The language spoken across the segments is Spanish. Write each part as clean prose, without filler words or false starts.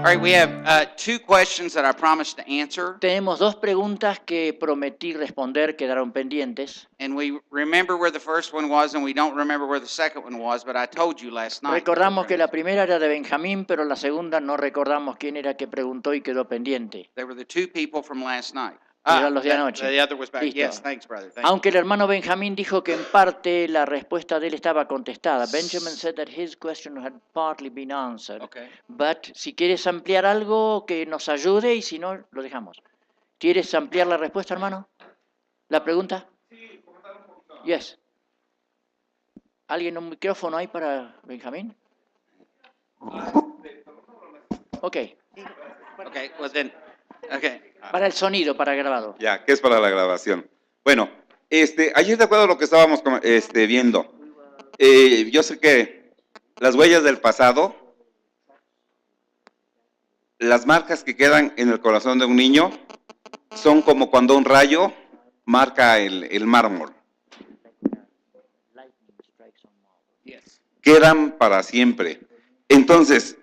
All right, we have two questions that I promised to answer, Tenemos dos preguntas que prometí responder, quedaron pendientes. and we remember where the first one was, and we don't remember where the second one was, but I told you last night. Recordamos que la primera era de Benjamín, pero la segunda no recordamos quién era que preguntó y quedó pendiente. They were the two people from last night. Eran los de anoche. The other was back. Listo. Yes, thanks, brother. Thank Aunque el hermano Benjamín dijo que en parte la respuesta de él estaba contestada. Benjamin said that his question had partly been answered. you. Okay. But si quieres ampliar algo, que nos ayude y si no, lo dejamos. ¿Quieres ampliar la respuesta, hermano? ¿La pregunta? Sí, comentar un poquito. Yes. ¿Alguien un micrófono hay para Benjamín? Ok. Okay. Well then. Okay. Para el sonido, para grabado. Ya, que es para la grabación. Bueno, ayer de acuerdo a lo que estábamos viendo, yo sé que las huellas del pasado, las marcas que quedan en el corazón de un niño, son como cuando un rayo marca el mármol. Yes. Quedan para siempre. Entonces,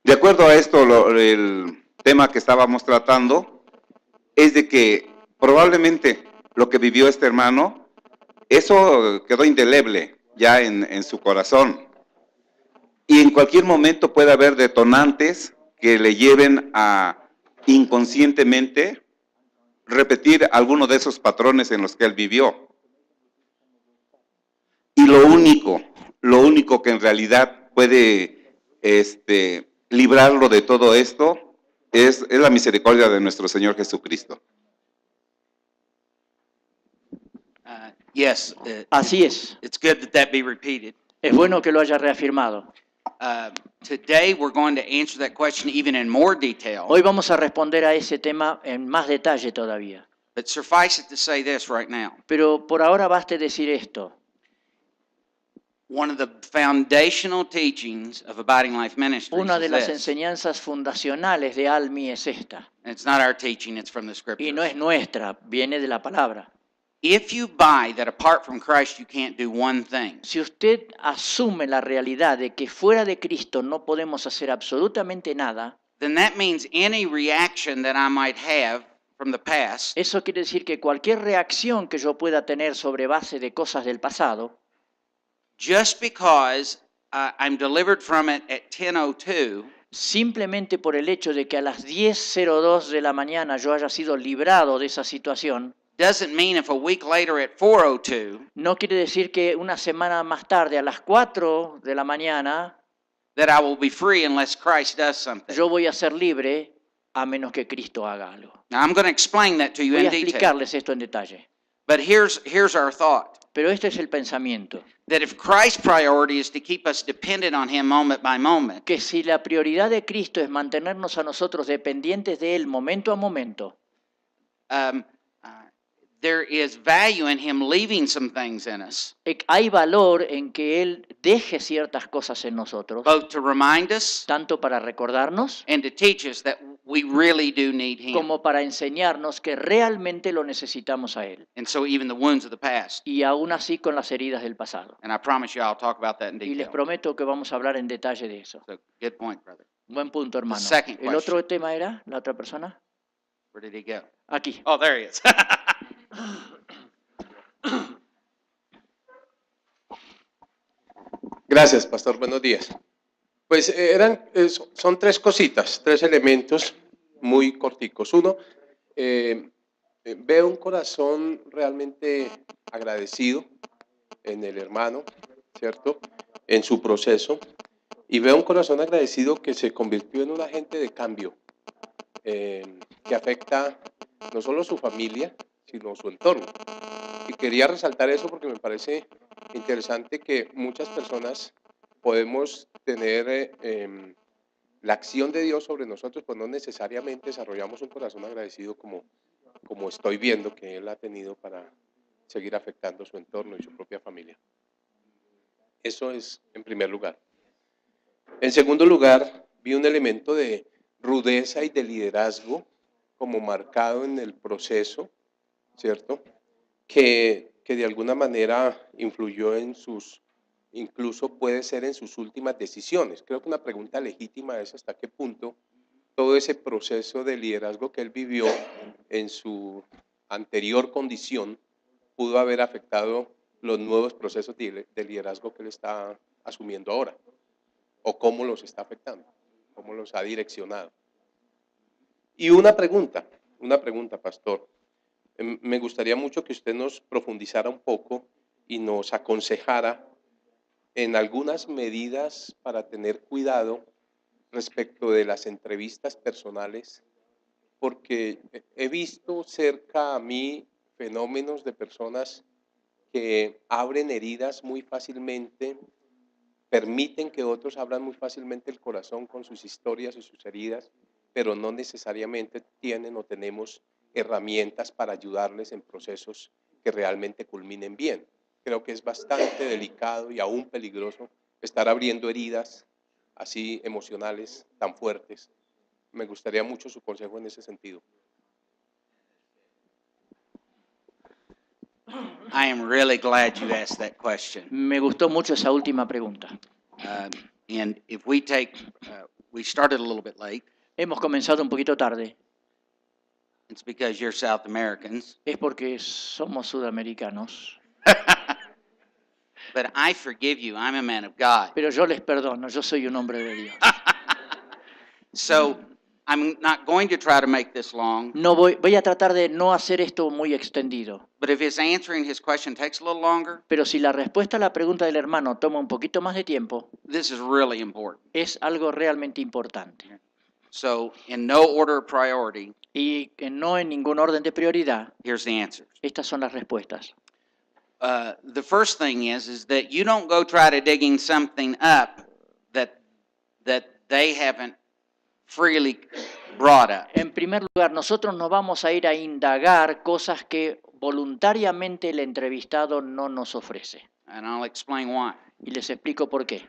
de acuerdo a esto, el tema que estábamos tratando es de que probablemente lo que vivió este hermano, eso quedó indeleble ya en su corazón. Y en cualquier momento puede haber detonantes que le lleven a inconscientemente repetir alguno de esos patrones en los que él vivió. Y lo único que en realidad puede librarlo de todo esto es la misericordia de nuestro Señor Jesucristo. Yes. Así es. It's good that be repeated. Es bueno que lo haya reafirmado. Today we're going to answer that question even in more detail. Hoy vamos a responder a ese tema en más detalle todavía. But suffice it to say this right now. Pero por ahora baste decir esto. One of the foundational teachings of Abiding Life Ministries Una de is las this. enseñanzas fundacionales de ALMI es esta. And it's not our teaching, it's from the Y scriptures. no es nuestra, viene de la palabra. If you buy that apart from Christ you can't do one thing, Si usted asume la realidad de que fuera de Cristo no podemos hacer absolutamente nada, then that means any reaction that I might have from the past eso quiere decir que cualquier reacción que yo pueda tener sobre base de cosas del pasado, just because I'm delivered from it at 10:02 simplemente por el hecho de que a las 10:02 de la mañana yo haya sido librado de esa situación, doesn't mean if a week later at 4:02 no quiere decir que una semana más tarde, a las 4 de la mañana, that I will be free unless Christ does something. yo voy a ser libre a menos que Cristo haga algo. Now I'm going to explain that to you Voy in a detail. explicarles esto en detalle. But here's our thought. Pero este es el pensamiento, That if Christ's priority is to keep us dependent on him moment by moment, que si la prioridad de Cristo es mantenernos a nosotros dependientes de Él momento a momento, there is value in him leaving some things in us, hay valor en que Él deje ciertas cosas en nosotros, both to remind us tanto para recordarnos and to teach us that we really do need him. como para enseñarnos que realmente lo necesitamos a Él. And so even the wounds of the past. Y aún así con las heridas del pasado. And I promise you I'll talk about that in Y les detail. prometo que vamos a hablar en detalle de eso. So good point, brother. Buen punto, hermano. second ¿El otro tema era? ¿La otra persona? Where did he go? Aquí. Oh, there he is. Gracias, pastor. Buenos días. Pues son tres cositas, tres elementos muy corticos. Uno, veo un corazón realmente agradecido en el hermano, ¿cierto? En su proceso. Y veo un corazón agradecido que se convirtió en un agente de cambio que afecta no solo su familia, sino su entorno. Y quería resaltar eso porque me parece interesante que muchas personas podemos tener la acción de Dios sobre nosotros, pues no necesariamente desarrollamos un corazón agradecido como estoy viendo que Él ha tenido para seguir afectando su entorno y su propia familia. Eso es en primer lugar. En segundo lugar, vi un elemento de rudeza y de liderazgo como marcado en el proceso, ¿cierto? Que de alguna manera influyó en sus incluso puede ser en sus últimas decisiones. Creo que una pregunta legítima es hasta qué punto todo ese proceso de liderazgo que él vivió en su anterior condición pudo haber afectado los nuevos procesos de liderazgo que él está asumiendo ahora, o cómo los está afectando, cómo los ha direccionado. Y una pregunta, pastor. Me gustaría mucho que usted nos profundizara un poco y nos aconsejara en algunas medidas para tener cuidado respecto de las entrevistas personales, porque he visto cerca a mí fenómenos de personas que abren heridas muy fácilmente, permiten que otros abran muy fácilmente el corazón con sus historias y sus heridas, pero no necesariamente tienen o tenemos herramientas para ayudarles en procesos que realmente culminen bien. Creo que es bastante delicado y aún peligroso estar abriendo heridas así emocionales tan fuertes. Me gustaría mucho su consejo en ese sentido. I am really glad you asked that question. Me gustó mucho esa última pregunta. And if we take, we started a little bit late. Hemos comenzado un poquito tarde. It's because you're South Americans. Es porque somos sudamericanos. But I forgive you. I'm a man of God. Pero yo les perdono, yo soy un hombre de Dios. So I'm not going to try to make this long. No voy a tratar de no hacer esto muy extendido. But if his answering his question takes a little longer, Pero si la respuesta a la pregunta del hermano toma un poquito más de tiempo, this is really important. es algo realmente importante. So in no order of priority, Y que no en ningún orden de prioridad, here's the answers. estas son las respuestas. The first thing is that you don't go try to digging something up that they haven't freely brought up. En primer lugar, nosotros no vamos a ir a indagar cosas que voluntariamente el entrevistado no nos ofrece. And I'll explain why. Y les explico por qué.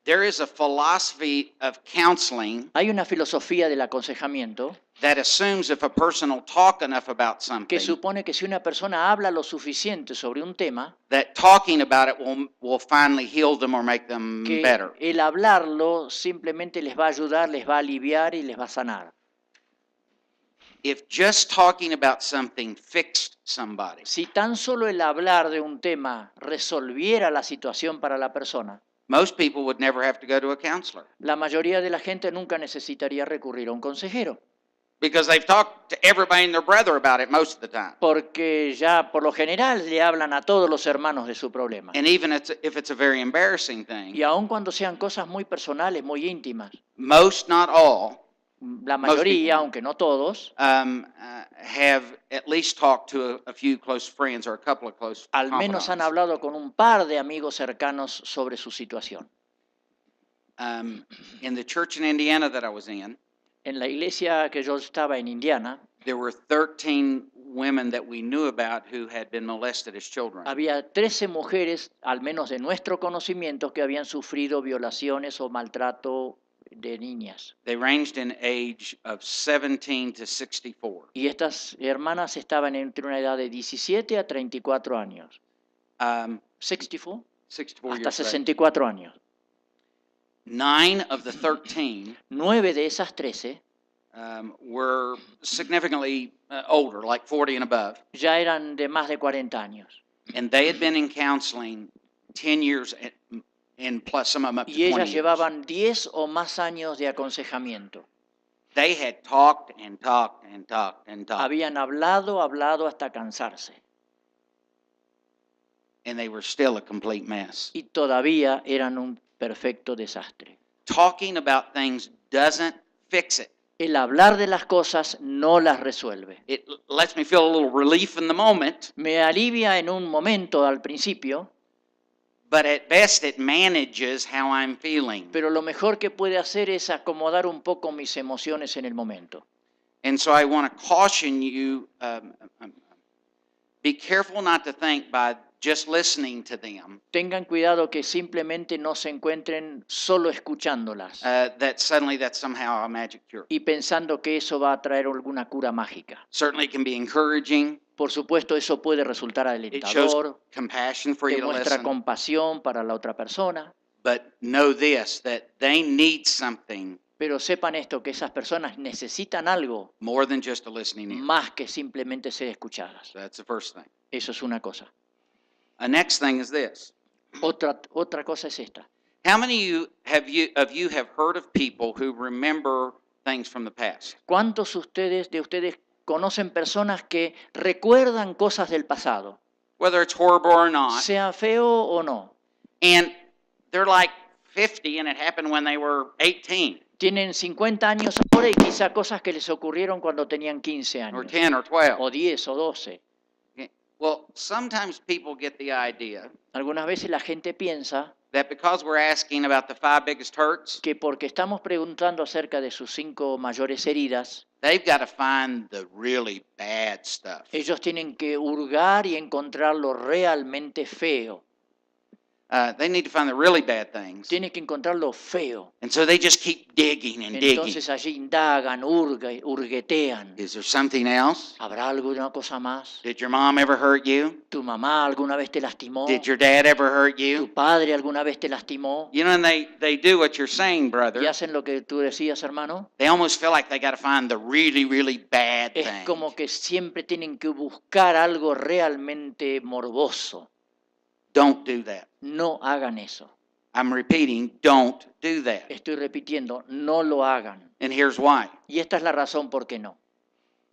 There is a philosophy of counseling Hay una filosofía del aconsejamiento that assumes if a person will talk enough about something, que supone que si una persona habla lo suficiente sobre un tema, that talking about it will finally heal them or make them que better. el hablarlo simplemente les va a ayudar, les va a aliviar y les va a sanar. If just talking about something fixed somebody, Si tan solo el hablar de un tema resolviera la situación para la persona, most people would never have to go to a counselor la mayoría de la gente nunca necesitaría recurrir a un consejero, because they've talked to everybody and their brother about it most of the time. porque ya por lo general le hablan a todos los hermanos de su problema. And even if it's a very embarrassing thing, Y aun cuando sean cosas muy personales, muy íntimas, most, not all, la mayoría, people. aunque no todos, have at least talked to a few close friends or a couple of close al menos han confidants. hablado con un par de amigos cercanos sobre su situación. In the church in Indiana that I was in, En la iglesia que yo estaba en Indiana, there were 13 women that we knew about who had been molested as children. había 13 mujeres, al menos de nuestro conocimiento, que habían sufrido violaciones o maltrato de niñas. They ranged in age of 17 to 64. Y estas hermanas estaban entre una edad de 17 a 34 años. 64, 64 hasta years old. 64 años. 9 of the 13 9 de esas 13 were significantly older, like 40 and above. ya eran de más de 40 años. And they had been in counseling 10 years and plus some of them up to Y 20 ellas years. llevaban 10 o más años de aconsejamiento. They had talked and talked and talked and talked. Habían hablado hasta cansarse. And they were still a complete mess. Y todavía eran un perfecto desastre. Talking about things doesn't fix it. El hablar de las cosas no las resuelve. It lets me feel a little relief in the moment, Me alivia en un momento al principio, but at best it manages how I'm feeling. pero lo mejor que puede hacer es acomodar un poco mis emociones en el momento. And so I want to caution you, be careful not to think by just listening to them, tengan cuidado que simplemente no se encuentren solo escuchándolas that suddenly that's somehow a magic cure. y pensando que eso va a traer alguna cura mágica. Certainly it can be encouraging. Por supuesto, eso puede resultar It shows alentador, compassion for you to demuestra listen. compasión para la otra persona, But know this, that they need something pero sepan esto, que esas personas necesitan algo more than just a listening ear. más que simplemente ser escuchadas. So that's the first thing. Eso es una cosa. The next thing is this. Otra cosa es esta. How many of you have heard of people who remember things from the past? ¿Cuántos de ustedes conocen personas que recuerdan cosas del pasado, Whether it's horrible or not. sea feo o no? And they're like 50 and it happened when they were 18 Tienen 50 años ahora y quizá cosas que les ocurrieron cuando tenían 15 or años, 10 or 12. o 10 o 12. Well, sometimes people get the idea Algunas veces la gente piensa that because we're asking about the 5 biggest hurts, que porque estamos preguntando acerca de sus 5 mayores heridas, they've got to find the really bad stuff. ellos tienen que hurgar y encontrar lo realmente feo. They need to find the really bad things. Tienen que encontrar lo feo. And so they just keep digging and digging. Entonces allí indagan, hurguetean. Is there something else? ¿Habrá alguna cosa más? Did your mom ever hurt you? ¿Tu mamá alguna vez te lastimó? Did your dad ever hurt ¿Tu you? padre alguna vez te lastimó? You know, and they do what you're saying, brother. ¿Y hacen lo que tú decías, hermano? They almost feel like they got to find the really, really bad Es thing. como que siempre tienen que buscar algo realmente morboso. Don't do that. No hagan eso. I'm repeating, don't do that. Estoy repitiendo, no lo hagan. And here's why. Y esta es la razón por qué no.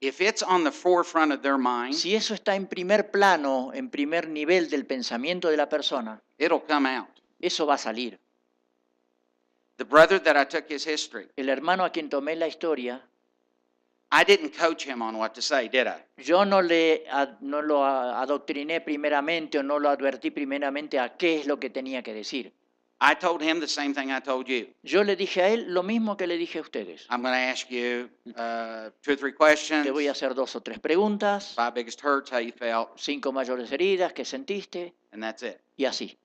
If it's on the forefront of their mind, Si eso está en primer plano, en primer nivel del pensamiento de la persona, it'll come out. eso va a salir. The brother that I took his history, El hermano a quien tomé la historia, I didn't coach him on what to say, did I? yo no lo adoctriné primeramente o no lo advertí primeramente a qué es lo que tenía que decir. I told him the same thing I told you. Yo le dije a él lo mismo que le dije a ustedes. I'm going to ask you 2 or 3 questions. Te voy a hacer 2 o 3 preguntas, 5 biggest hurts, how you felt, 5 mayores heridas, qué sentiste, and that's it. y así.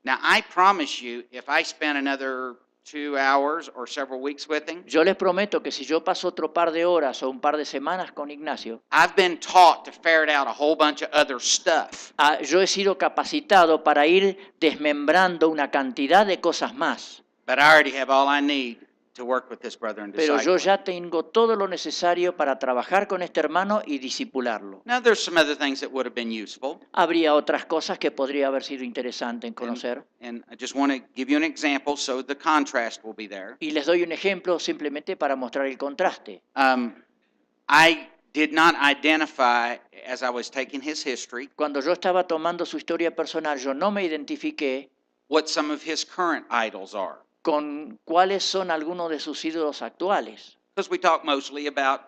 Now, I promise you, if I spend another 2 hours or several weeks with him, Yo les prometo que si yo paso otro par de horas o un par de semanas con Ignacio, I've been taught to ferret out a whole bunch of other stuff. yo he sido capacitado para ir desmembrando una cantidad de cosas más. But I already have all I need to work with this brother and Pero yo disciple him. ya tengo todo lo necesario para trabajar con este hermano y disipularlo. Now, there's some other things that would have been useful. Habría otras cosas que podría haber sido interesante en conocer. And I just want to give you an example so the contrast will be there. Y les doy un ejemplo simplemente para mostrar el contraste. I did not identify, as I was taking his history, Cuando yo estaba tomando su historia personal, yo no me identifiqué what some of his current idols are. con cuáles son algunos de sus ídolos actuales. Because we talk mostly about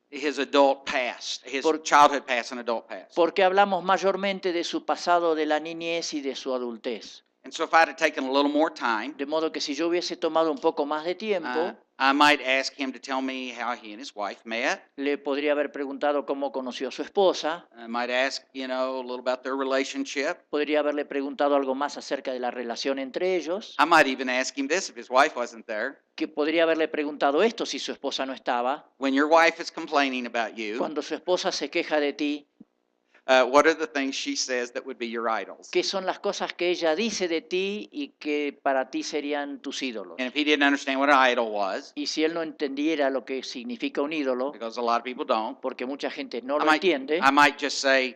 his adult past, his Por- childhood past and adult past. Porque hablamos mayormente de su pasado de la niñez y de su adultez. And so if I'd have taken a little more time, De modo que si yo hubiese tomado un poco más de tiempo, I might ask him to tell me how he and his wife met. le podría haber preguntado cómo conoció a su esposa, I might ask, a little about their relationship. podría haberle preguntado algo más acerca de la relación entre ellos, I might even ask him this if his wife wasn't there. que podría haberle preguntado esto si su esposa no estaba. When your wife is complaining about you, Cuando su esposa se queja de ti, what are the things she says that would be your idols? ¿qué son las cosas que ella dice de ti y que para ti serían tus ídolos? And if he didn't understand what an idol was, Y si él no entendiera lo que significa un ídolo, because a lot of people don't, porque mucha gente no I lo might, entiende, I might just say,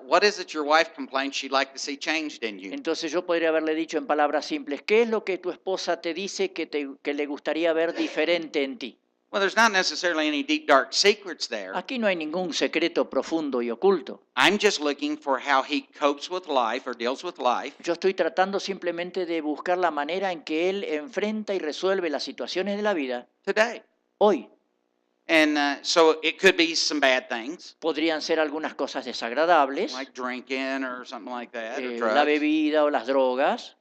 what is it your wife complains she'd like to see changed in you? entonces yo podría haberle dicho en palabras simples, ¿qué es lo que tu esposa te dice que le gustaría ver diferente en ti? Well, there's not necessarily any deep, dark secrets there. Aquí no hay ningún secreto profundo y oculto. I'm just looking for how he copes with life or deals with life Yo estoy tratando simplemente de buscar la manera en que él enfrenta y resuelve las situaciones de la vida today. hoy. And so it could be some bad things, Podrían ser algunas cosas desagradables, like drinking or something like that, or la drugs. bebida o las drogas.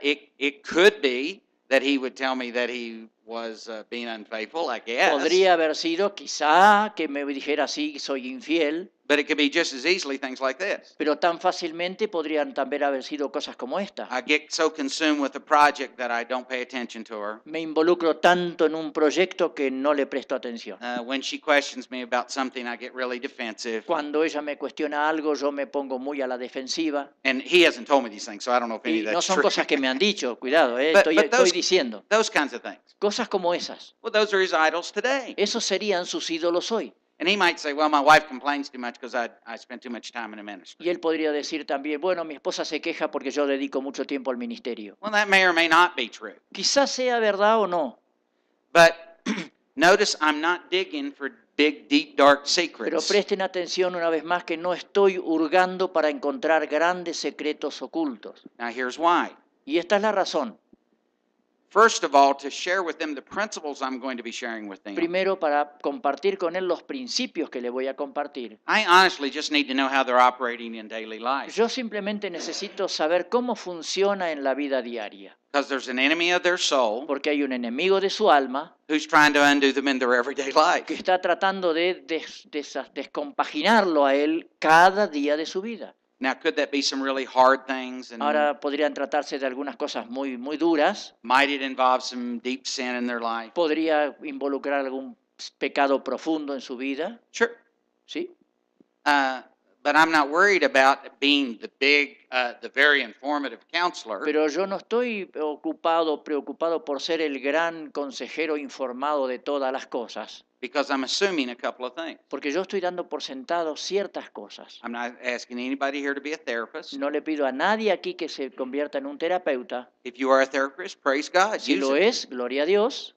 It could be that he would tell me that he was being unfaithful, I guess. Podría haber sido quizá que me dijera sí, soy infiel. But it could be just as easily things like this. Pero tan fácilmente podrían también haber sido cosas como esta. I get so consumed with the project that I don't pay attention to her. Me involucro tanto en un proyecto que no le presto atención. When she questions me about something, I get really defensive. Cuando ella me cuestiona algo, yo me pongo muy a la defensiva. And he hasn't told me these things, so I don't know if any Y of no that's son true. cosas que me han dicho, cuidado, But estoy those- diciendo. Those kinds of things. Cosas como esas. Well, those are his idols today. Esos serían sus ídolos hoy. And he might say, well, my wife complains too much because I spend too much time in the ministry. Y él podría decir también, bueno, mi esposa se queja porque yo dedico mucho tiempo al ministerio. Well, that may or may not be true. Quizás sea verdad o no, But notice I'm not digging for big, deep, dark pero secrets. presten atención una vez más que no estoy hurgando para encontrar grandes secretos ocultos. Now, here's why. Y esta es la razón. First of all, to share with them the principles I'm going to be sharing with them. Primero, para compartir con él los principios que le voy a compartir. I honestly just need to know how they're operating in daily life. Yo simplemente necesito saber cómo funciona en la vida diaria, Because there's an enemy of their soul porque hay un enemigo de su alma who's trying to undo them in their everyday que life. está tratando de descompaginarlo a él cada día de su vida. Now, could that be some really hard things? And Ahora podrían tratarse de algunas cosas muy, muy duras, might it involve some deep sin in their life? podría involucrar algún pecado profundo en su vida, Sure. ¿sí? But I'm not worried about being the very informative counselor. Pero yo no estoy preocupado por ser el gran consejero informado de todas las cosas, Because I'm assuming a couple of things. porque yo estoy dando por sentado ciertas cosas. I'm not asking anybody here to be a therapist. No le pido a nadie aquí que se convierta en un terapeuta. If you are a therapist, praise God. Si use lo it. es, gloria a Dios,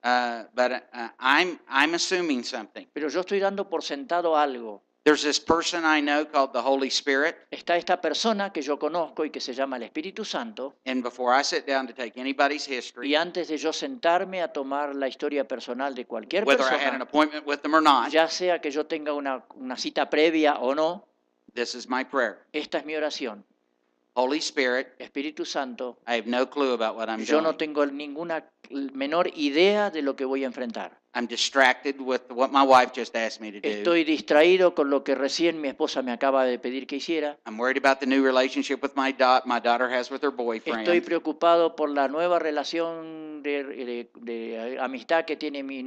But I'm assuming something. pero yo estoy dando por sentado algo. There's this person I know called the Holy Spirit, Está esta persona que yo conozco y que se llama el Espíritu Santo, and before I sit down to take anybody's history, y antes de yo sentarme a tomar la historia personal de cualquier whether I had an persona, appointment with them or not, ya sea que yo tenga una cita previa o no, this is my prayer. esta es mi oración. Holy Spirit, Espíritu Santo, I have no clue about what I'm yo no doing. tengo ninguna menor idea de lo que voy a enfrentar. I'm distracted with what my wife just asked me to do. Estoy distraído con lo que recién mi esposa me acaba de pedir que hiciera. I'm worried about the new relationship with my daughter has with her boyfriend. Estoy preocupado por la nueva relación de amistad que tiene mi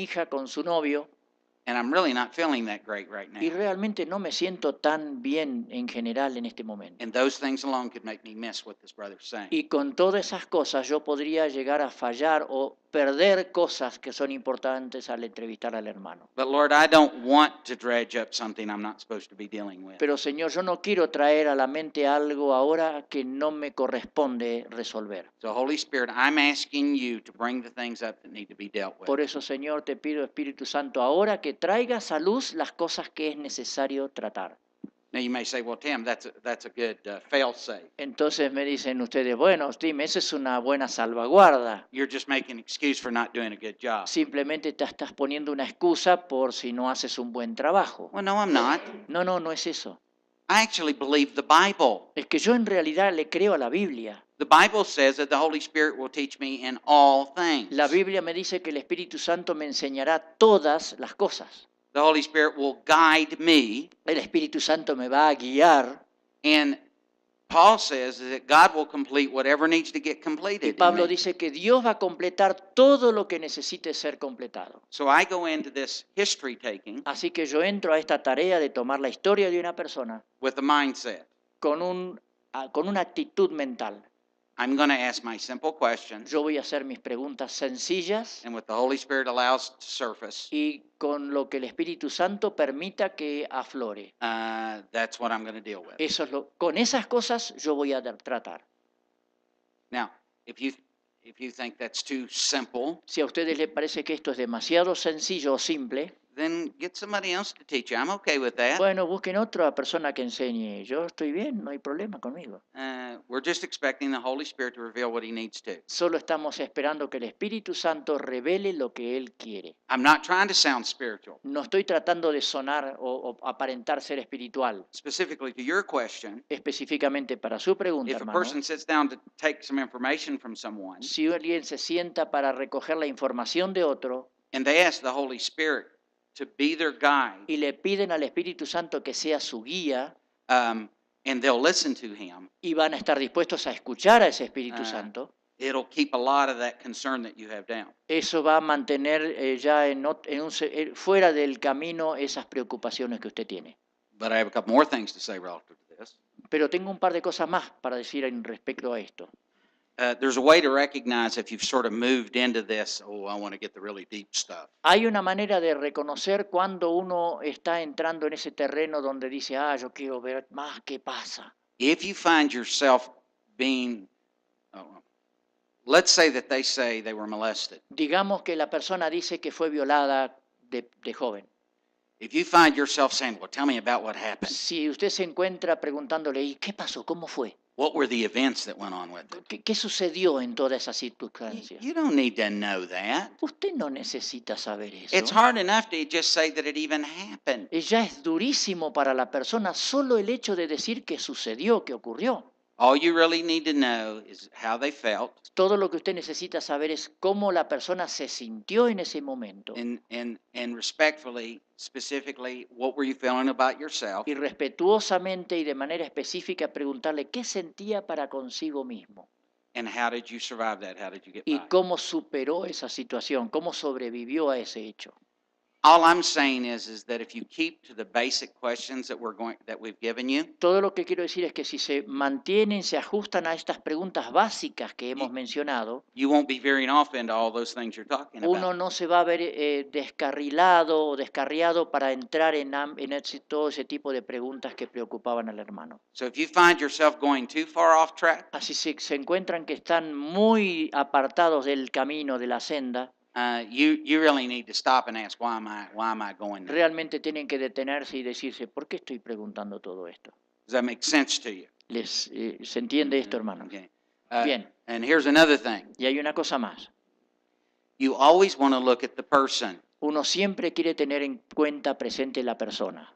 hija con su novio. And I'm really not feeling that great right now. Y realmente no me siento tan bien en general en este momento. And those things alone could make me miss what this brother's saying. Y con todas esas cosas yo podría llegar a fallar o perder cosas que son importantes al entrevistar al hermano. But Lord, I don't want to dredge up something I'm not supposed to be dealing with. Pero Señor, yo no quiero traer a la mente algo ahora que no me corresponde resolver. So Holy Spirit, I'm asking you to bring the things up that need to be dealt with. Por eso, Señor, te pido, Espíritu Santo, ahora que traigas a luz las cosas que es necesario tratar. Now you may say, well, Tim, that's a good fail-safe. Entonces me dicen ustedes, bueno, Tim, esa es una buena salvaguarda. You're just making an excuse for not doing a good job. Simplemente te estás poniendo una excusa por si no haces un buen trabajo. Well, no, I'm not. No, no es eso. I actually believe the Bible. Es que yo en realidad le creo a la Biblia. The Bible says that the Holy Spirit will teach me in all things. La Biblia me dice que el Espíritu Santo me enseñará todas las cosas. The Holy Spirit will guide me. El Espíritu Santo me va a guiar. And Paul says that God will complete whatever needs to get Y completed. in Pablo me. dice que Dios va a completar todo lo que necesite ser completado. So I go into this history taking Así que yo entro a esta tarea de tomar la historia de una persona with a mindset. con una actitud mental. I'm going to ask my simple questions, Yo voy a hacer mis preguntas sencillas and what the Holy Spirit allows to surface, y con lo que el Espíritu Santo permita que aflore. that's what I'm going to deal with. Eso es con esas cosas yo voy a tratar. Now, if you think that's too simple, Si a ustedes les parece que esto es demasiado sencillo o simple, then get somebody else to teach you. I'm okay with that. bueno, busquen otra persona que enseñe. Yo estoy bien, no hay problema conmigo. We're just expecting the Holy Spirit to reveal what He needs to. Solo estamos esperando que el Espíritu Santo revele lo que Él quiere. I'm not trying to sound spiritual. No estoy tratando de sonar o aparentar ser espiritual. Specifically to your question, Específicamente para su pregunta, if a hermano, person sits down to take some information from someone, si alguien se sienta para recoger la información de otro and they ask the Holy Spirit to be their guide, y le piden al Espíritu Santo que sea su guía, and they'll listen to him, y van a estar dispuestos a escuchar a ese Espíritu Ah. Santo, it'll keep a lot of that concern that you have down. eso va a mantener ya fuera del camino esas preocupaciones que usted tiene. But I have a couple more things to say relative to this. Pero tengo un par de cosas más para decir en respecto a esto. There's a way to recognize if you've sort of moved into this, oh, I want to get the really deep stuff. Hay una manera de reconocer cuando uno está entrando en ese terreno donde dice, yo quiero ver más qué pasa. If you find yourself being, let's say that they say they were molested. Digamos que la persona dice que fue violada de joven. If you find yourself saying, well, tell me about what happened. Si usted se encuentra preguntándole, ¿y qué pasó? ¿Cómo fue? What were the events that went on with it? ¿Qué sucedió en toda esa You, circunstancia? you don't need to know that. Usted no necesita saber It's eso. hard enough to just say that it even happened. Ya es durísimo para la persona solo el hecho de decir que sucedió, que ocurrió. All you really need to know is how they felt Todo lo que usted necesita saber es cómo la persona se sintió en ese momento. and respectfully, specifically, what were you feeling about yourself? Y respetuosamente y de manera específica preguntarle qué sentía para consigo mismo And how did you survive that? How did you get y by? cómo superó esa situación, cómo sobrevivió a ese hecho. All I'm saying is that if you keep to the basic questions that we've given you, Todo lo que quiero decir es que si se mantienen, se ajustan a estas preguntas básicas que hemos mencionado, you won't be veering off into all those things you're talking uno about. no se va a ver descarrilado o descarriado para entrar en todo ese tipo de preguntas que preocupaban al hermano. So if you find yourself going too far off track, Así se encuentran que están muy apartados del camino, de la senda, you really need to stop and ask, why am I going there? realmente tienen que detenerse y decirse, ¿por qué estoy preguntando todo esto? Does that make sense to you? ¿Se entiende esto, hermano? Okay. Bien. And here's another thing. Y hay una cosa más. You always want to look at the person. Uno siempre quiere tener en cuenta presente la persona.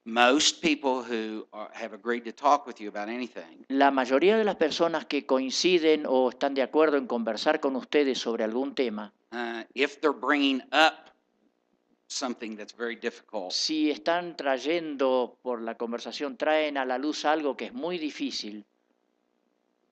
Most people who have agreed to talk with you about anything La mayoría de las personas que coinciden o están de acuerdo en conversar con ustedes sobre algún tema, if they're bringing up something that's very difficult, si están trayendo por la conversación, traen a la luz algo que es muy difícil,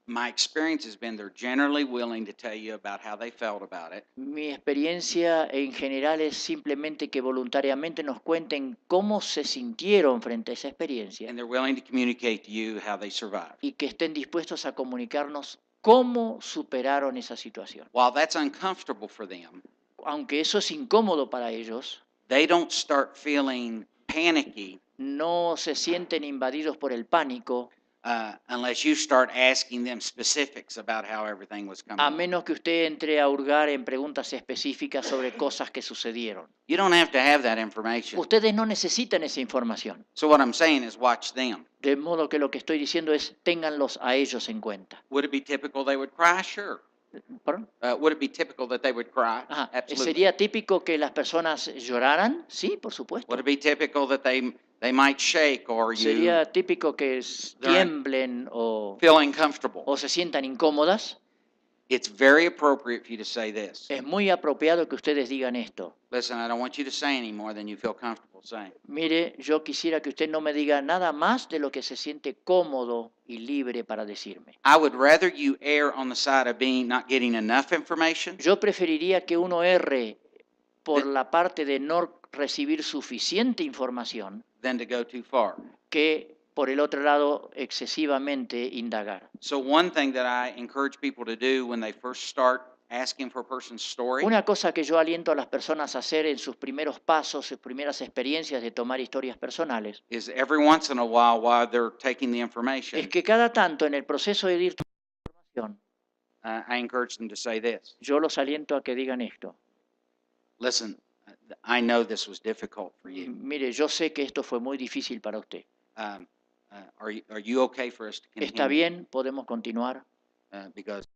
my experience has been they're generally willing to tell you about how they felt about it, mi experiencia en general es simplemente que voluntariamente nos cuenten cómo se sintieron frente a esa experiencia and they're willing to communicate to you how they survived. y que estén dispuestos a comunicarnos cómo superaron esa situación. While that's uncomfortable for them, Aunque eso es incómodo para ellos, they don't start feeling panicky no se sienten invadidos por el pánico, unless you start asking them specifics about how everything was coming a along. menos que usted entre a hurgar en preguntas específicas sobre cosas que sucedieron. You don't have to have that information. Ustedes no necesitan esa información. So what I'm saying is watch them. De modo que lo que estoy diciendo es, ténganlos a ellos en cuenta. Would it be typical they would cry? Sure. ¿Perdón? Would it be typical that they would cry? Ajá. Absolutely. ¿Sería típico que las personas lloraran? Sí, por supuesto. Would it be typical that they might shake or you ¿Sería típico que tiemblen feel uncomfortable? o se sientan incómodas? It's very appropriate for you to say this. Es muy apropiado que ustedes digan esto. Listen, I don't want you to say any more than you feel comfortable saying. Mire, yo quisiera que usted no me diga nada más de lo que se siente cómodo y libre para decirme. I would rather you err on the side of not getting enough information Yo preferiría que uno erre por la parte de no recibir suficiente información than to go too far. que por el otro lado excesivamente indagar. So one thing that I encourage people to do when they first start asking for a person's story Una cosa que yo aliento a las personas a hacer en sus primeros pasos, sus primeras experiencias de tomar historias personales, is every once in a while they're taking the information, es que cada tanto en el proceso de ir tomando información, I encourage them to say this. yo los aliento a que digan esto. Listen, I know this was difficult for you. Mire, yo sé que esto fue muy difícil para usted. Are you okay for us to continue? ¿Está bien? ¿Podemos continuar? Because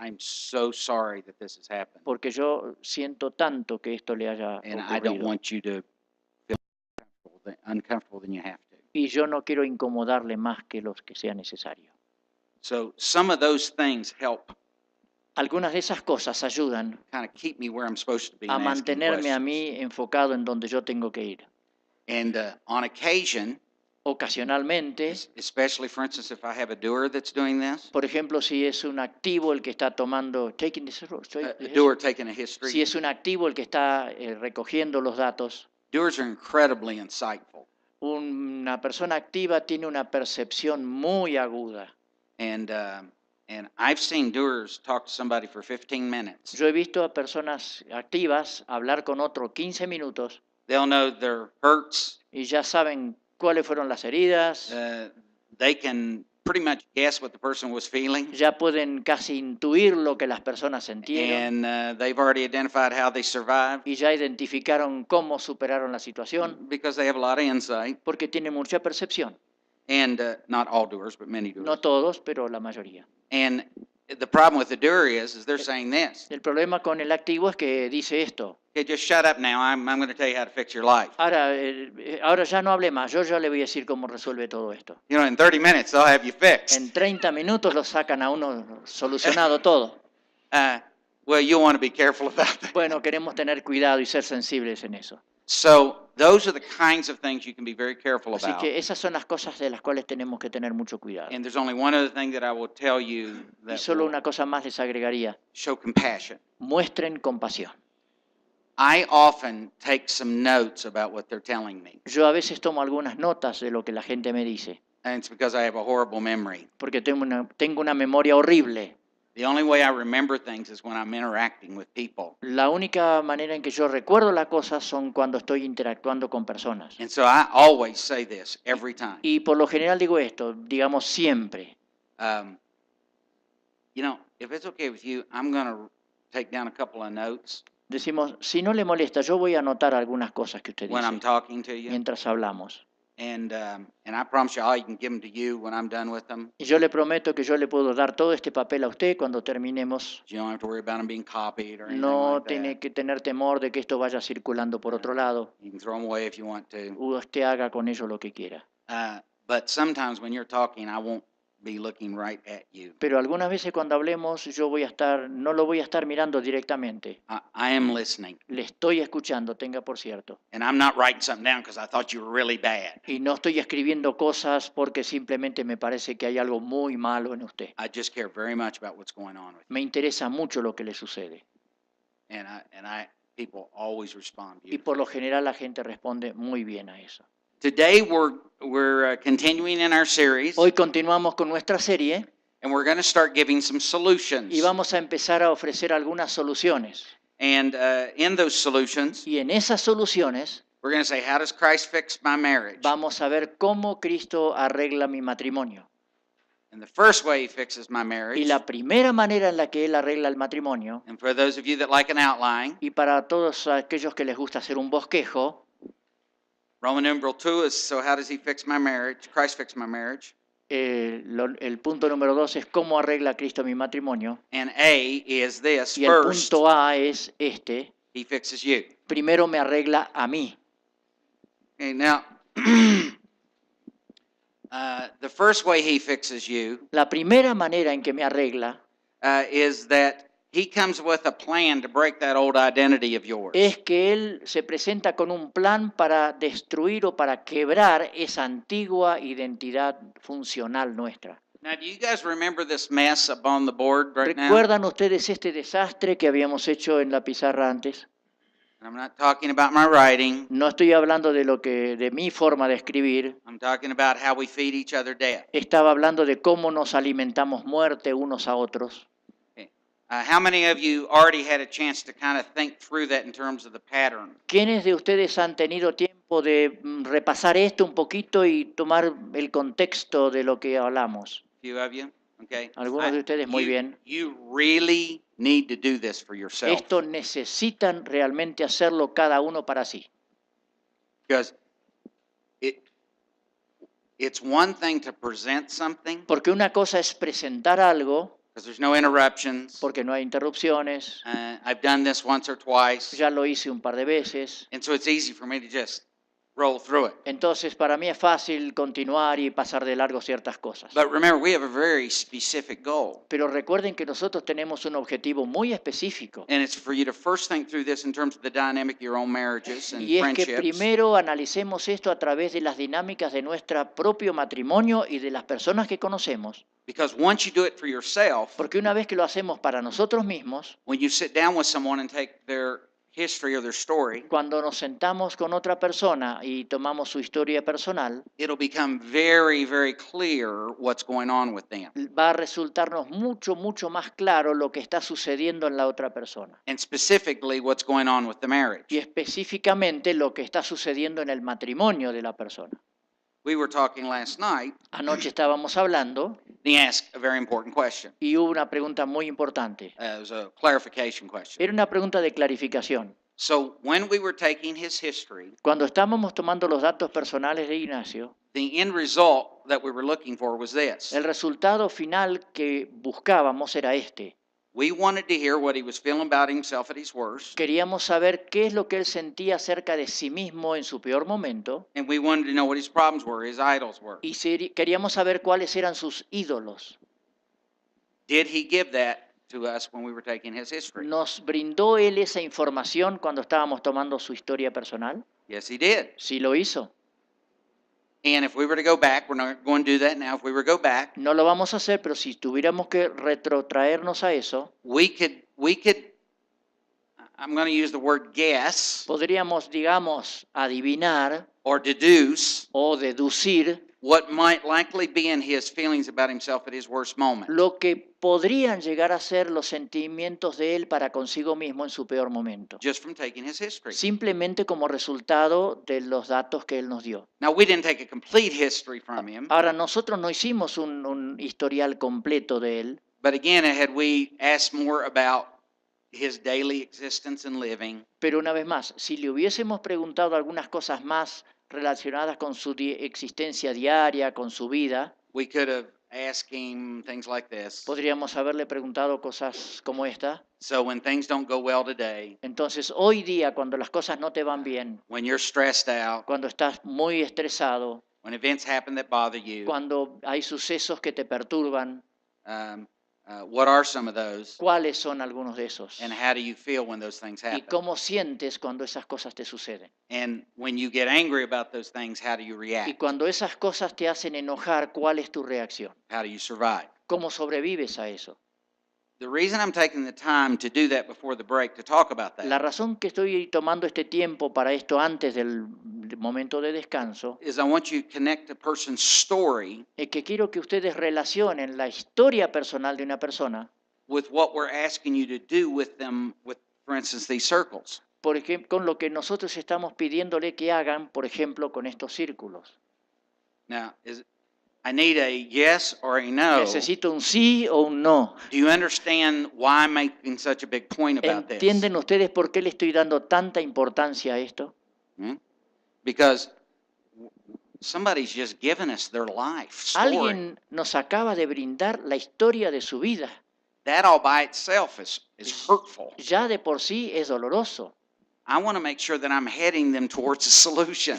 I'm so sorry that this has happened, Porque yo siento tanto que esto le haya and I don't ocurrido. want you to feel uncomfortable than you have to. Y yo no quiero incomodarle más que los que sea necesario. So some of those things help Algunas de esas cosas ayudan kind of keep me where I'm supposed to be a and asking mantenerme a questions. mí enfocado en donde yo tengo que ir. And on occasion, Ocasionalmente, especially for instance, if I have a doer that's doing this, por ejemplo, si es un activo el que está tomando, taking this, a doer taking a si history, es un activo el que está recogiendo los datos, doers are incredibly insightful. una persona activa tiene una percepción muy aguda. And I've seen doers talk to somebody for 15 minutes. Yo he visto a personas activas hablar con otro 15 minutos They'll know their hurts. y ya saben cuáles fueron las heridas, They can pretty much guess what the person was feeling. ya pueden casi intuir lo que las personas sintieron And they've already identified how they survived y ya identificaron cómo superaron la situación because they have a lot of insight. porque tienen mucha percepción. And not all doers, but many doers. No todos, pero la mayoría. And the problem with the doer is they're saying this. El problema con el activo es que dice esto. Okay, just shut up now. I'm going to tell you how to fix your life. Ahora ya no hable más, yo ya le voy a decir cómo resuelve todo esto. You know, in 30 minutes, they'll have you fixed. En 30 minutos lo sacan a uno solucionado todo. Well, you'll want to be careful about that. Bueno, queremos tener cuidado y ser sensibles en eso. So those are the kinds of things you can be very careful Así about. que esas son las cosas de las cuales tenemos que tener mucho cuidado. And there's only one other thing that I will tell you Y that solo will una cosa más les agregaría. show compassion. Muestren compasión. I often take some notes about what they're telling me. Yo a veces tomo algunas notas de lo que la gente me dice, And it's because I have a horrible memory. porque tengo una memoria horrible. The only way I remember things is when I'm interacting with people. La única manera en que yo recuerdo las cosas son cuando estoy interactuando con personas. And so I always say this every time. Y por lo general digo esto, digamos siempre. You know, if it's okay with you, I'm going to take down a couple of notes Decimos, si no le molesta, yo voy a anotar algunas cosas que usted when I'm dice talking to you. mientras hablamos. And I promise you, I can give them to you when I'm done with them. Y yo le prometo que yo le puedo dar todo este papel a usted cuando terminemos. You don't have to worry about them being copied or anything No like tiene that. que tener temor de que esto vaya circulando por otro lado. You can throw them away if you want to. Usted haga con ello lo que quiera. But sometimes when you're talking, I won't be looking right at you. Pero algunas veces cuando hablemos yo no lo voy a estar mirando directamente. I am listening. Le estoy escuchando, tenga por cierto. And I'm not writing something down because I thought you were really bad. Y no estoy escribiendo cosas porque simplemente me parece que hay algo muy malo en usted. I just care very much about what's going on with you. Me interesa mucho lo que le sucede. And people always respond Y beautifully. por lo general la gente responde muy bien a eso. Today we're continuing in our series, Hoy continuamos con nuestra serie and we're going to start giving some solutions. y vamos a empezar a ofrecer algunas soluciones. And in those solutions, Y en esas soluciones we're going to say, how does Christ fix my marriage? vamos a ver cómo Cristo arregla mi matrimonio. And the first way he fixes my Y marriage, la primera manera en la que Él arregla el matrimonio, and for those of you that like an outline, y para todos aquellos que les gusta hacer un bosquejo, Roman numeral 2 is, so how does he fix my marriage? Christ fix my marriage. el punto número 2 es cómo arregla Cristo mi matrimonio. And A is this, Y el first, punto A es este, he fixes you. primero me arregla a mí. Okay, now, the first way he fixes you La primera manera en que me arregla is that he comes with a plan to break that old identity of yours. es que Él se presenta con un plan para destruir o para quebrar esa antigua identidad funcional nuestra. Now, do you guys remember this mess up on the board right now? ¿Recuerdan ustedes este desastre que habíamos hecho en la pizarra antes? I'm not talking about my writing. No estoy hablando de mi forma de escribir. I'm talking about how we feed each other death. Estaba hablando de cómo nos alimentamos muerte unos a otros. How many of you already had a chance to kind of think through that in terms of the pattern? ¿Quiénes de ustedes han tenido tiempo de repasar esto un poquito y tomar el contexto de lo que hablamos? A few of you? Okay. Algunos de ustedes, muy bien. You really need to do this for yourself. Esto necesitan realmente hacerlo cada uno para sí. Because it's one thing to present something, Porque una cosa es presentar algo, because there's no interruptions. porque no hay interrupciones. I've done this once or twice. Ya lo hice un par de veces. And so it's easy for me to just roll through it. Entonces, para mí es fácil continuar y pasar de largo ciertas cosas. But remember, we have a very specific goal. Pero recuerden que nosotros tenemos un objetivo muy específico. And it's for you to first think through this in terms of the dynamic of your own marriages and Y es que friendships. primero analicemos esto a través de las dinámicas de nuestro propio matrimonio y de las personas que conocemos. Because once you do it for yourself, Porque una vez que lo hacemos para nosotros mismos, when you sit down with someone and take their history or their story, cuando nos sentamos con otra persona y tomamos su historia personal, it'll become very, very clear what's going on with them. va a resultarnos mucho, mucho más claro lo que está sucediendo en la otra persona. And specifically what's going on with the Y marriage. específicamente lo que está sucediendo en el matrimonio de la persona. We were talking last night, Anoche estábamos hablando and he asked a very important question. y hubo una pregunta muy importante. It was a clarification question. Era una pregunta de clarificación. So when we were taking his history, Cuando estábamos tomando los datos personales de Ignacio, the end result that we were looking for was this. el resultado final que buscábamos era este. We wanted to hear what he was feeling about himself at his worst, Queríamos saber qué es lo que él sentía acerca de sí mismo en su peor momento and we wanted to know what his problems were, his idols were. y queríamos saber cuáles eran sus ídolos. Did he give that to us when we were taking his history? ¿Nos brindó él esa información cuando estábamos tomando su historia personal? Yes, he did. Sí lo hizo. And if we were to go back, we're not going to do that now. If we were to go back, No lo vamos a hacer, pero si tuviéramos que retrotraernos a eso, we could, I'm going to use the word guess podríamos, digamos, adivinar or deduce o deducir what might likely be in his feelings about himself at his worst moment. lo que podrían llegar a ser los sentimientos de él para consigo mismo en su peor momento, Just from taking his history. simplemente como resultado de los datos que él nos dio. Now, we didn't take a complete history from him, Ahora, nosotros no hicimos un historial completo de él, but again, had we asked more about his daily existence and living, pero una vez más, si le hubiésemos preguntado algunas cosas más relacionadas con su existencia diaria, con su vida, we could have asked him things like this. podríamos haberle preguntado cosas como esta. So when things don't go well today, Entonces, hoy día, cuando las cosas no te van bien, when you're stressed out, cuando estás muy estresado, when events happen that bother you, cuando hay sucesos que te perturban, what are some of those? ¿cuáles son algunos de esos? And how do you feel when those things ¿Y happen? cómo sientes cuando esas cosas te suceden? And when you get angry about those things, how do you Y react? cuando esas cosas te hacen enojar, ¿cuál es tu reacción? How do you survive? ¿Cómo sobrevives a eso? The reason I'm taking the time to do that before the break to talk about La that razón que estoy tomando este tiempo para esto antes del momento de descanso is I want you to connect a person's story es que quiero que ustedes relacionen la historia personal de una persona, with what we're asking you to do with them, with, for instance, these circles. con lo que nosotros estamos pidiéndole que hagan, por ejemplo, con estos círculos. Now, I need a yes or a no. Necesito un sí o un no. Do you understand why I'm making such a big point about this? ¿Entienden ustedes por qué le estoy dando tanta importancia a esto? Hmm? Because somebody's just given us their life story. Alguien nos acaba de brindar la historia de su vida. That all by itself is hurtful. Ya de por sí es doloroso. I want to make sure that I'm heading them towards a solution.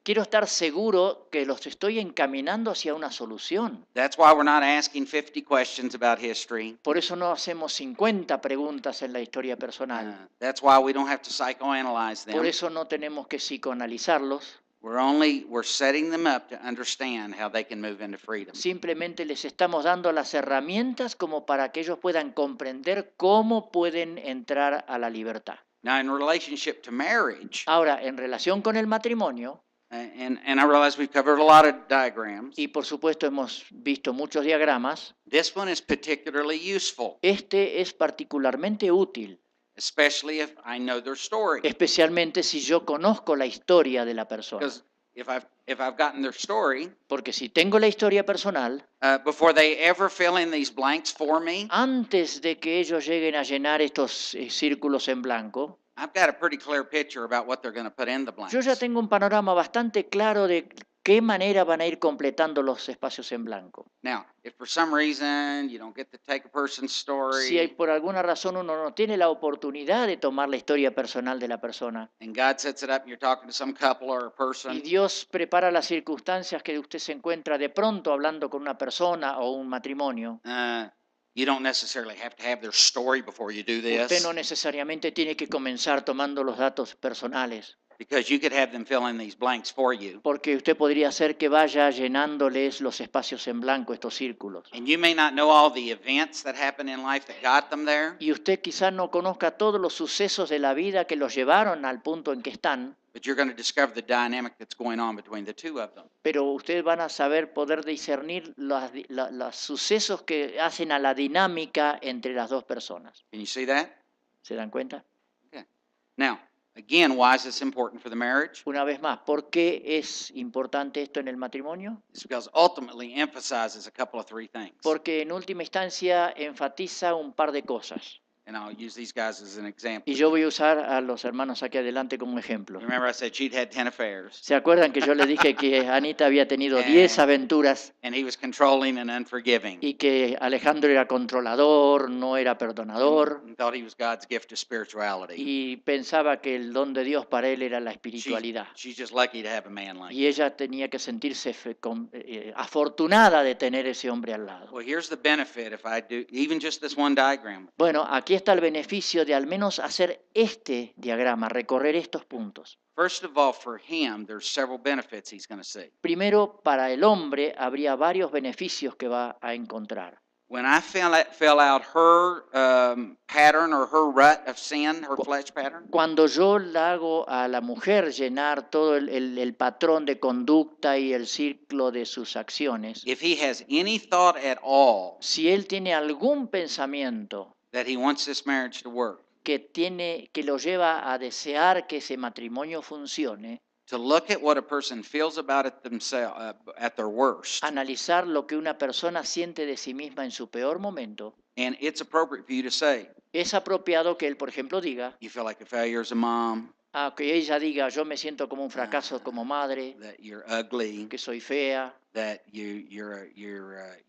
Quiero estar seguro que los estoy encaminando hacia una solución. That's why we're not asking 50 questions about history. Por eso no hacemos 50 preguntas en la historia personal. That's why we don't have to psychoanalyze them. Por eso no tenemos que psicoanalizarlos. We're setting them up to understand how they can move into freedom. Simplemente les estamos dando las herramientas como para que ellos puedan comprender cómo pueden entrar a la libertad. Now, in relationship to marriage, Ahora, en relación con el matrimonio, and I realize we've covered a lot of diagrams, y por supuesto hemos visto muchos diagramas, this one is particularly useful, este es particularmente útil, especially if I know their story. especialmente si yo conozco la historia de la persona. Because if I've gotten their story, Porque si tengo la historia personal, before they ever fill in these blanks for me, antes de que ellos lleguen a llenar estos círculos en blanco, I've got a pretty clear picture about what they're going to put in the blanks. yo ya tengo un panorama bastante claro de ¿qué manera van a ir completando los espacios en blanco? Now, if for some reason you don't get to take a person's Si hay, story por alguna razón uno no tiene la oportunidad de tomar la historia personal de la persona and God sets it up and you're talking to some couple or a y person, Dios prepara las circunstancias que usted se encuentra de pronto hablando con una persona o un matrimonio, you don't necessarily have to have their story before you do usted this no necesariamente tiene que comenzar tomando los datos personales, because you could have them fill in these blanks for you. porque usted podría hacer que vaya llenándoles los espacios en blanco, estos círculos. And you may not know all the events that happened in life that got them there, Y usted quizás no conozca todos los sucesos de la vida que los llevaron al punto en que están, but you're going to discover the dynamic that's going on between the two of them. pero ustedes van a saber poder discernir los sucesos que hacen a la dinámica entre las dos personas. Can you see that? ¿Se dan cuenta? Now, again, why is this important for the marriage? Una vez más, ¿por qué es importante esto en el matrimonio? It's because ultimately emphasizes a couple of three things. Porque en última instancia enfatiza un par de cosas. And I'll use these guys as an example. Y yo voy a usar a los hermanos aquí adelante como ejemplo. You remember I said she'd had 10 affairs ¿Se acuerdan que yo le dije que Anita había tenido 10 aventuras and he was controlling and unforgiving y que Alejandro era controlador, no era perdonador and thought he was God's gift to spirituality? y pensaba que el don de Dios para él era la She's, espiritualidad? she's just lucky to have a man like Y ella tenía que sentirse afortunada de tener ese hombre al lado. Well, here's the benefit if I do even just this one diagram. Bueno, aquí está el beneficio de al menos hacer este diagrama, recorrer estos puntos. First of all, for him, there's several benefits he's going to see. Primero, para el hombre habría varios beneficios que va a encontrar. When I fill out her pattern or her rut of sin, her flesh pattern, Cuando yo la hago a la mujer llenar todo el patrón de conducta y el ciclo de sus acciones, if he has any thought at all si él tiene algún pensamiento that he wants this marriage to work, que lo lleva a desear que ese matrimonio funcione, to look at what a person feels about it themselves at their worst, analizar lo que una persona siente de sí misma en su peor momento, and it's appropriate for you to say, es apropiado que él, por ejemplo, diga, you feel like a failure as a mom, que ella diga, yo me siento como un fracaso como madre, that you're ugly, que soy fea, that you're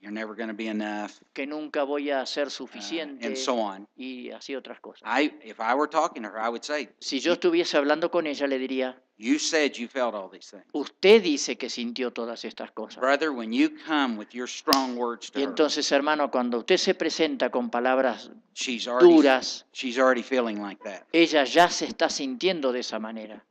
never going to be enough, que nunca voy a ser suficiente and so on. y así otras cosas. If I were talking to her, I would say, Si yo estuviese hablando con ella, le diría, you said you felt all these things. usted dice que sintió todas estas cosas. Brother, when you come with your strong words to Y her, entonces, hermano, cuando usted se presenta con palabras she's already duras, feeling like that. ella ya se está sintiendo de esa manera.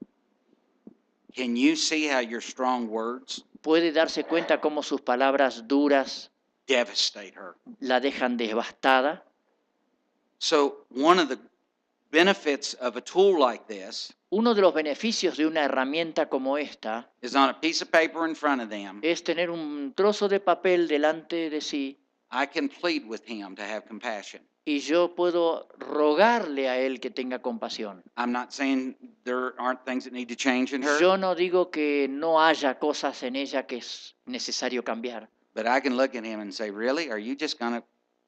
Can you see how your strong words Puede darse cuenta cómo sus palabras duras devastate her? la dejan devastada. So one of the benefits of a tool like this Uno de los beneficios de una herramienta como esta is on a piece of paper in front of them, es tener un trozo de papel delante de sí I can plead with him to have compassion. y yo puedo rogarle a él que tenga compasión. I'm not saying there aren't things that need to change in her, Yo no digo que no haya cosas en ella que es necesario cambiar, but I can look at him and say, really, are you just going to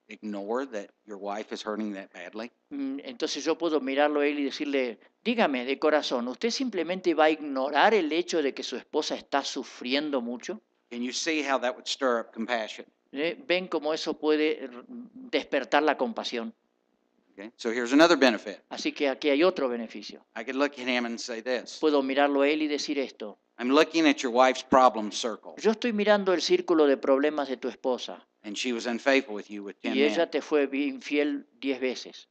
ignore that your wife is hurting that badly? Entonces yo puedo mirarlo a él y decirle, dígame de corazón, ¿usted simplemente va a ignorar el hecho de que su esposa está sufriendo mucho? Can you see how that would stir up compassion? ¿Ven cómo eso puede despertar la compasión? Okay? So here's another benefit. Así que aquí hay otro beneficio. I could look at him and say this. Puedo mirarlo a él y decir esto. I'm looking at your wife's problem circle, Yo estoy mirando el círculo de problemas de tu esposa and she was unfaithful with you with 10 y ella men. te fue infiel 10 veces.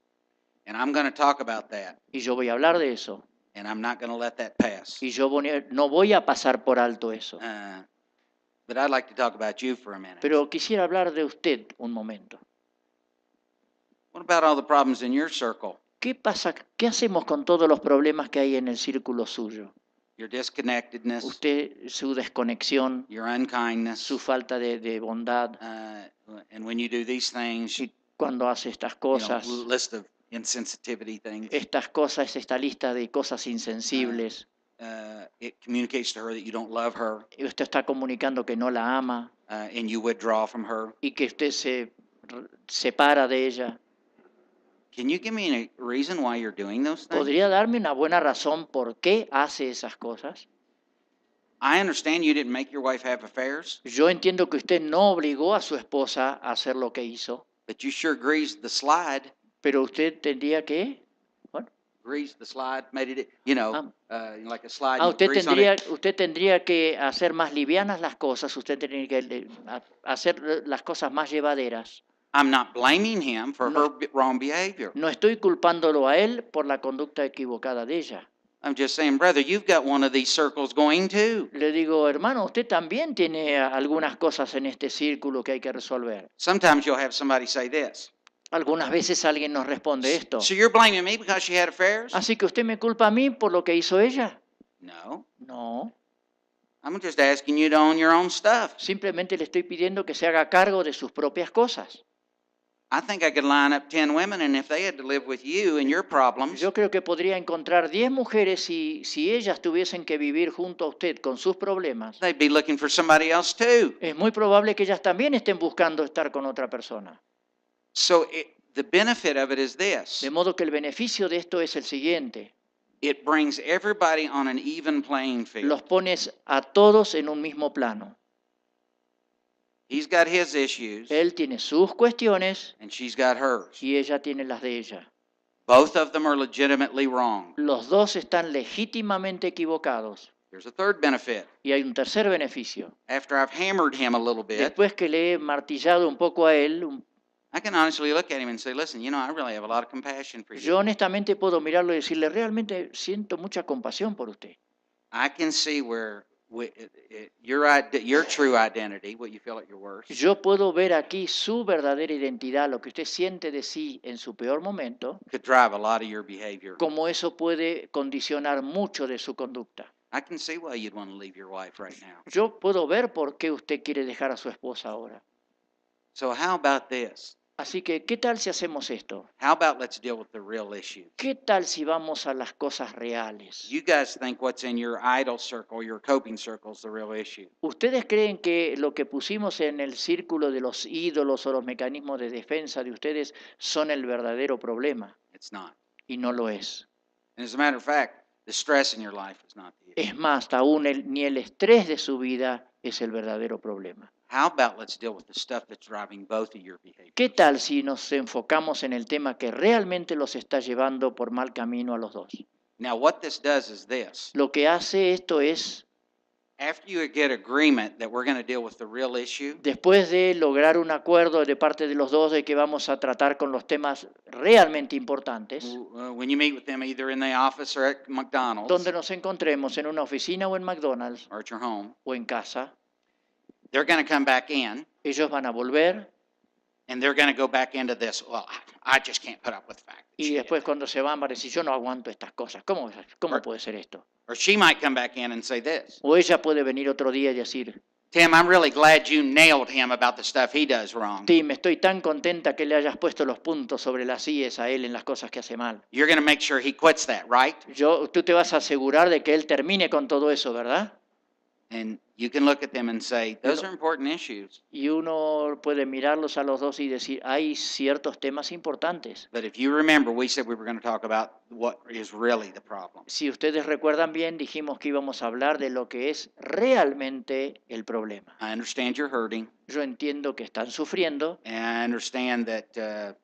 And I'm going to talk about that, Y yo voy a hablar de eso. and I'm not going to let that pass. Y yo no voy a pasar por alto eso. But I'd like to talk about you for a minute. Pero quisiera hablar de usted un momento. What about all the problems in your circle? ¿Qué pasa? ¿Qué hacemos con todos los problemas que hay en el círculo suyo? Your disconnectedness, Usted, su desconexión, your unkindness, su falta de bondad, and when you do these things, y cuando hace estas you know, cosas, list of insensitivity things, esta lista de cosas insensibles, it communicates to her that you don't love her, y usted está comunicando que no la ama and you withdraw from her. y que usted se separa de ella. Can you give me a reason why you're doing those things? ¿Podría darme una buena razón por qué hace esas cosas? I understand you didn't make your wife have affairs, Yo entiendo que usted no obligó a su esposa a hacer lo que hizo, but you sure greased the slide. pero usted tendría que... Bueno, Greased the slide, made it, you know, like a slide. you usted grease on usted tendría que hacer más livianas las cosas, usted tendría que hacer las cosas más llevaderas. I'm not blaming him for No. her wrong behavior. No estoy culpándolo a él por la conducta equivocada de ella. I'm just saying, brother, you've got one of these circles going too. Le digo, hermano, usted también tiene algunas cosas en este círculo que hay que resolver. Sometimes you'll have somebody say this. Algunas veces alguien nos responde esto. So you're blaming me because she had affairs? Así que usted me culpa a mí por lo que hizo ella. No. No, I'm just asking you to own your own stuff. simplemente le estoy pidiendo que se haga cargo de sus propias cosas. I think I could line up 10 women, and if they had to live with you and your problems, Yo creo que podría encontrar 10 mujeres si ellas tuviesen que vivir junto a usted con sus problemas. they'd be looking for somebody else too. Es muy probable que ellas también estén buscando estar con otra persona. So the benefit of it is this. De modo que el beneficio de esto es el siguiente. It brings everybody on an even playing field. Los pones a todos en un mismo plano. He's got his issues, Él tiene sus cuestiones and she's got hers. y ella tiene las de ella. Both of them are legitimately wrong. Los dos están legítimamente equivocados. Here's a third benefit. Y hay un tercer beneficio. After I've hammered him a little bit, Después que le he martillado un poco a él, I can honestly look at him and say, listen, you know, I really have a lot of compassion for yo you. honestamente puedo mirarlo y decirle, realmente siento mucha compasión por usted. I can see where your true identity, what you feel at your worst, Yo puedo ver aquí su verdadera identidad, lo que usted siente de sí en su peor momento, could drive a lot of your behavior. cómo eso puede condicionar mucho de su conducta. I can see why you'd want to leave your wife right now. Yo puedo ver por qué usted quiere dejar a su esposa ahora. So how about this? Así que, ¿qué tal si hacemos esto? How about let's deal with the real issue? ¿Qué tal si vamos a las cosas reales? You guys think what's in your idol circle, your coping circle, is the real issue. ¿Ustedes creen que lo que pusimos en el círculo de los ídolos o los mecanismos de defensa de ustedes son el verdadero problema? It's not. Y no lo es. And as a matter of fact, the stress in your life is not the issue. Es más, aún ni el estrés de su vida es el verdadero problema. How about let's deal with the stuff that's driving both of your behavior? ¿Qué tal si nos enfocamos en el tema que realmente los está llevando por mal camino a los dos? Now, what this does is this. Lo que hace esto es, After you get agreement that we're going to deal with the real issue, después de lograr un acuerdo de parte de los dos de que vamos a tratar con los temas realmente importantes, when you meet with them either in the office or at McDonald's donde nos encontremos en una oficina o en McDonald's or at your home, o en casa, they're going to come back in ellos van a volver and they're going to go back into this. Well, I just can't put up with the fact that y she did después that." cuando se van van a decir, yo no aguanto estas cosas, ¿cómo puede ser esto? Or she might come back in and say this. O ella puede venir otro día y decir, Tim, I'm really glad you nailed him about the stuff he does wrong. Tim, estoy tan contenta que le hayas puesto los puntos sobre las IES a él en las cosas que hace mal. You're going to make sure he quits that, right? Tú te vas a asegurar de que él termine con todo eso, ¿verdad? And you can look at them and say, those are important issues. Y uno puede mirarlos a los dos y decir, hay ciertos temas importantes. But if you remember, we said we were going to talk about what is really the problem. Si ustedes recuerdan bien, dijimos que íbamos a hablar de lo que es realmente el problema. I understand you're hurting, Yo entiendo que están sufriendo, and I understand that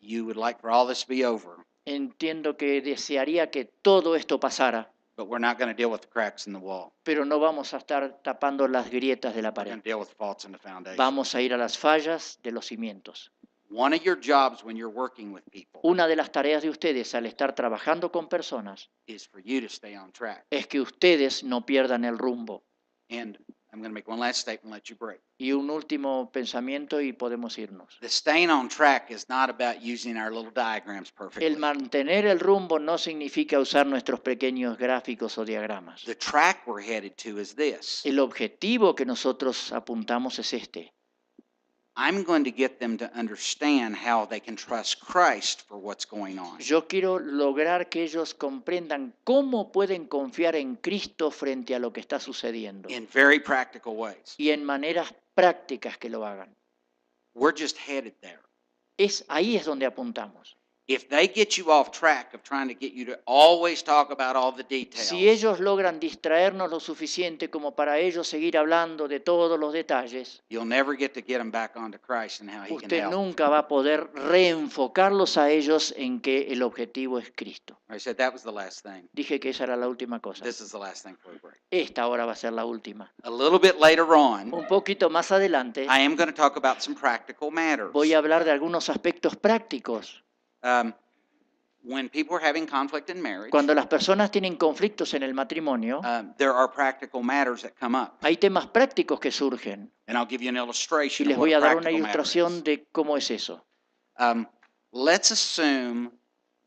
you would like for all this to be over, entiendo que desearía que todo esto pasara, but we're not going to deal with the cracks in the wall. pero no vamos a estar tapando las grietas de la We're pared. going to deal with the faults in the foundation. Vamos a ir a las fallas de los cimientos. One of your jobs when you're working with people Una de las tareas de ustedes al estar trabajando con personas is for you to stay on track. es que ustedes no pierdan el rumbo. And I'm going to make one last statement and let you break. Y un último pensamiento y podemos irnos. The staying on track is not about using our little diagrams perfectly. El mantener el rumbo no significa usar nuestros pequeños gráficos o diagramas. The track we're headed to is this. El objetivo que nosotros apuntamos es este. I'm going to get them to understand how they can trust Christ for what's going on. Yo quiero lograr que ellos comprendan cómo pueden confiar en Cristo frente a lo que está sucediendo In very practical ways. y en maneras prácticas que lo hagan. We're just headed there. Ahí es donde apuntamos. If they get you off track of trying to get you to always talk about all the details, Si ellos logran distraernos lo suficiente como para ellos seguir hablando de todos los detalles, you'll never get to get them back onto Christ and how He can usted help. nunca va a poder reenfocarlos a ellos en que el objetivo es Cristo. I said that was the last thing. Dije que esa era la última cosa. This is the last thing for the break. Esta ahora va a ser la última. A little bit later on, Un poquito más adelante I am going to talk about some practical matters. voy a hablar de algunos aspectos prácticos. When people are having conflict in marriage, Cuando las personas tienen conflictos en el matrimonio, there are practical matters that come up. hay temas prácticos que surgen. And I'll give you an Y illustration les of what voy a a dar una practical matter ilustración is. de cómo es eso. Let's assume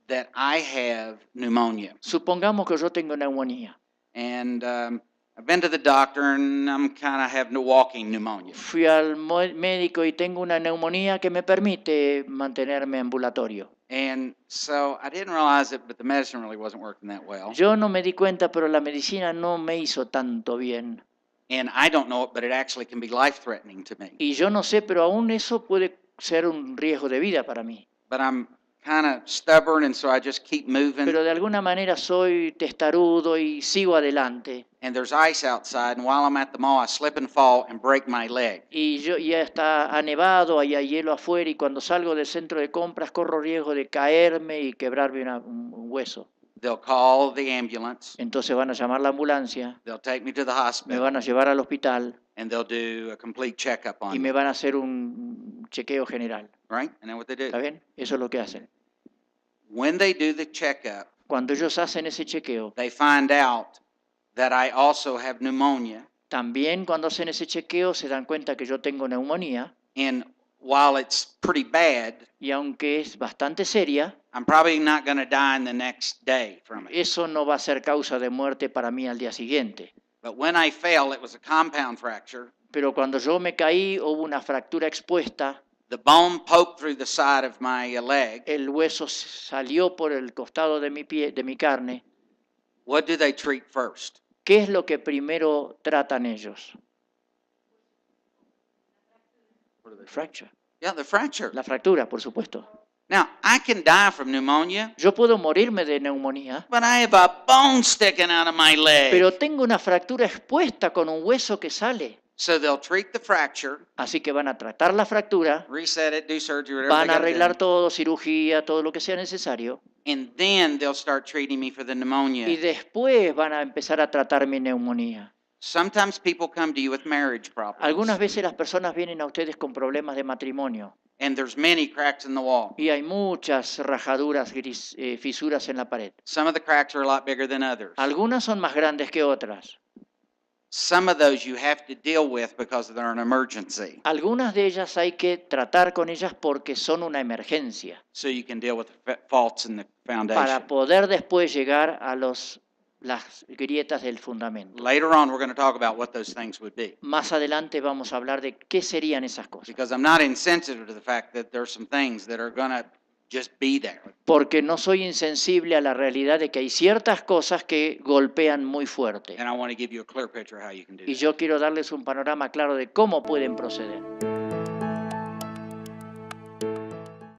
that I have pneumonia. Supongamos que yo tengo neumonía. And I've been to the doctor and I'm kind of have no walking pneumonia. Fui al médico y tengo una neumonía que me permite mantenerme ambulatorio. And so I didn't realize it, but the medicine really wasn't working that well. Yo no me di cuenta, pero la medicina no me hizo tanto bien. And I don't know it, but it actually can be life-threatening to me. Y yo no sé, pero aún eso puede ser un riesgo de vida para mí. But I'm kind of stubborn, and so I just keep moving. Pero de alguna manera soy testarudo y sigo adelante. And there's ice outside, and while I'm at the mall, I slip and fall and break my leg. Y yo ya ha nevado, hay hielo afuera y cuando salgo del centro de compras corro riesgo de caerme y quebrarme un hueso. They'll call the ambulance. Entonces van a llamar la ambulancia, They'll take me to the me hospital, van a llevar al hospital and they'll do a complete checkup y on me me. van a hacer un chequeo general. Right? And then what they ¿Está do? bien? Eso es lo que hacen. When they do the checkup, Cuando ellos hacen ese chequeo, they find out that I also have pneumonia. también cuando hacen ese chequeo se dan cuenta que yo tengo neumonía And while it's pretty bad, y aunque es bastante seria, I'm probably not going to die in the next day from it. eso no va a ser causa de muerte para mí al día siguiente. But when I fell, it was a compound fracture. Pero cuando yo me caí hubo una fractura expuesta, The bone poked through the side of my leg. el hueso salió por el costado de mi pie, de mi carne. What do they treat first? ¿Qué es lo que primero tratan ellos? Fracture. Yeah, the fracture. La fractura, por supuesto. Now, I can die from pneumonia, Yo puedo morirme de neumonía, but I have a bone sticking out of my leg. pero tengo una fractura expuesta con un hueso que sale. So they'll treat the fracture, Así que van a tratar la fractura, reset it, do surgery, whatever van they a gotta arreglar do, todo, cirugía, todo lo que sea necesario, and then they'll start treating me for the y pneumonia. después van a empezar a tratar mi neumonía. Sometimes people come to you with marriage problems, Algunas veces las personas vienen a ustedes con problemas de matrimonio and there's many cracks in the wall. y hay muchas rajaduras, fisuras en la pared. Some of the cracks are a lot bigger than others. Algunas son más grandes que otras. Some of those you have to deal with because they're an emergency. Algunas de ellas hay que tratar con ellas porque son una emergencia, So you can deal with the faults in the para foundation. poder después llegar a las grietas del fundamento. Later on, we're going to talk about what those things would be. Más adelante vamos a hablar de qué serían esas cosas. Because I'm not insensitive to the fact that there's some things that are going to just be there. Porque no soy insensible a la realidad de que hay ciertas cosas que golpean muy fuerte. And I want to give you a clear picture of how you can do Y that. yo quiero darles un panorama claro de cómo pueden proceder.